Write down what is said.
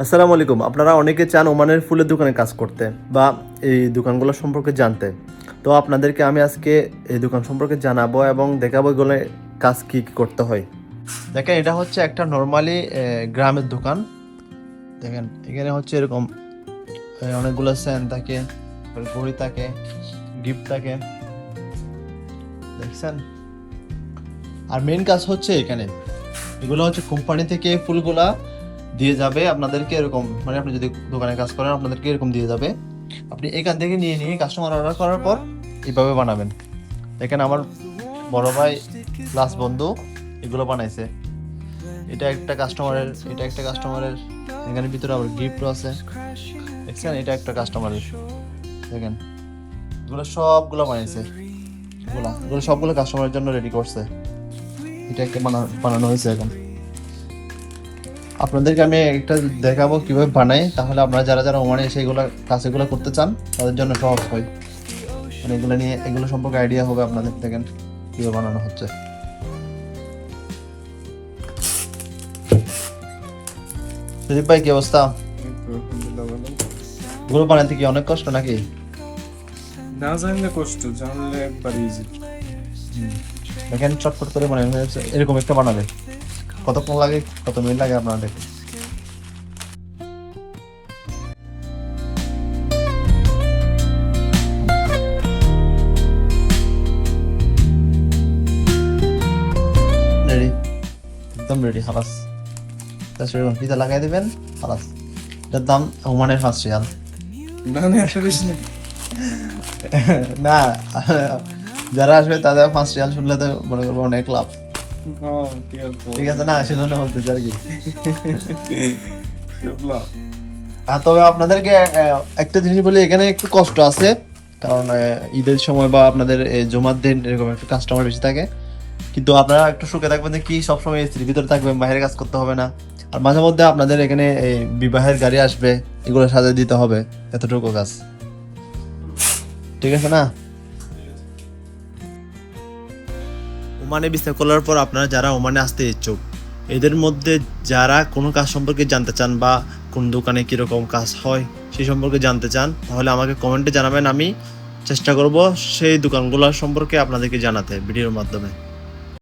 আসসালামু আলাইকুম। আপনারা অনেকে চান ওমানের ফুলের দোকানে কাজ করতে বা এই দোকানগুলো সম্পর্কে জানতে। তো আপনাদেরকে আমি আজকে এই দোকান সম্পর্কে জানাবো এবং দেখাবো এগুলো কাজ কী কী করতে হয়। দেখেন, এটা হচ্ছে একটা নর্মালি গ্রামের দোকান। দেখেন এখানে হচ্ছে এরকম অনেকগুলো সেন থাকে, ঘড়ি থাকে, গিফট থাকে, দেখছেন। আর মেইন কাজ হচ্ছে এখানে এগুলো হচ্ছে কোম্পানি থেকে ফুলগুলা দিয়ে যাবে আপনাদেরকে, এরকম মানে আপনি যদি দোকানে কাজ করেন আপনাদেরকে এরকম দিয়ে যাবে। আপনি এখান থেকে নিয়ে নিয়ে কাস্টমার অর্ডার করার পর এইভাবে বানাবেন। দেখেন আমার বড় ভাই প্লাস বন্ধু এগুলো বানাইছে। এটা একটা কাস্টমারের এখানে ভিতরে আবার গিফটও আছে, দেখছেন। এটা একটা কাস্টমারের, দেখেন এগুলো সবগুলো বানাইছে, এগুলো সবগুলো কাস্টমারের জন্য রেডি করছে। এটা একটা বানানো হয়েছে। এখন আপনাদেরকে আমি একটা দেখাবো কিভাবে বানাই, তাহলে আপনারা যারা যারা ওমানে এসে কাজগুলো করতে চান তাদের জন্য সহজ হয়। মানে এগুলো সম্পর্কে আইডিয়া হবে আপনাদের। দেখেন কিভাবে বানানো হচ্ছে। সুদীপ ভাই, কি অবস্থা? এগুলো বানাতে কি অনেক কষ্ট নাকি? না জানলে কষ্ট, জানলে একবার ইজি। দেখেন চটপট করে বানানো হয়েছে। এরকম একটা বানালে কতক্ষণ লাগে, কত মিনিট লাগে আপনারা দেখেন। রেডি, একদম রেডি। হালাস পিজা লাগাই দিবেন, হালাস। এটার দাম ওমানের 5 রিয়াল। না না, একটা বেশি না। না, যারা আসবে তাদের 5 রিয়াল শুনলে তো মনে করবো অনেক লাভ। ঠিক আছে না, সেজন্য বলতেছি আর কি। আর তবে আপনাদেরকে একটা জিনিস বলি, এখানে একটু কষ্ট আছে, কারণ ঈদের সময় বা আপনাদের জুমার দিন এরকম একটু কাস্টমার বেশি থাকে। কিন্তু আপনারা একটু সুখে থাকবেন যে কি সবসময় এসির ভিতরে থাকবেন, বাইরে কাজ করতে হবে না। আর মাঝে মধ্যে আপনাদের এখানে এই বিবাহের গাড়ি আসবে, এগুলো সাজিয়ে দিতে হবে, এতটুকু কাজ। ঠিক আছে না? ওমানে বিস্তার করার পর আপনারা যারা ওমানে আসতে ইচ্ছুক, এদের মধ্যে যারা কোনো কাজ সম্পর্কে জানতে চান বা কোন দোকানে কীরকম কাজ হয় সেই সম্পর্কে জানতে চান, তাহলে আমাকে কমেন্টে জানাবেন। আমি চেষ্টা করব সেই দোকানগুলোর সম্পর্কে আপনাদেরকে জানাতে ভিডিওর মাধ্যমে।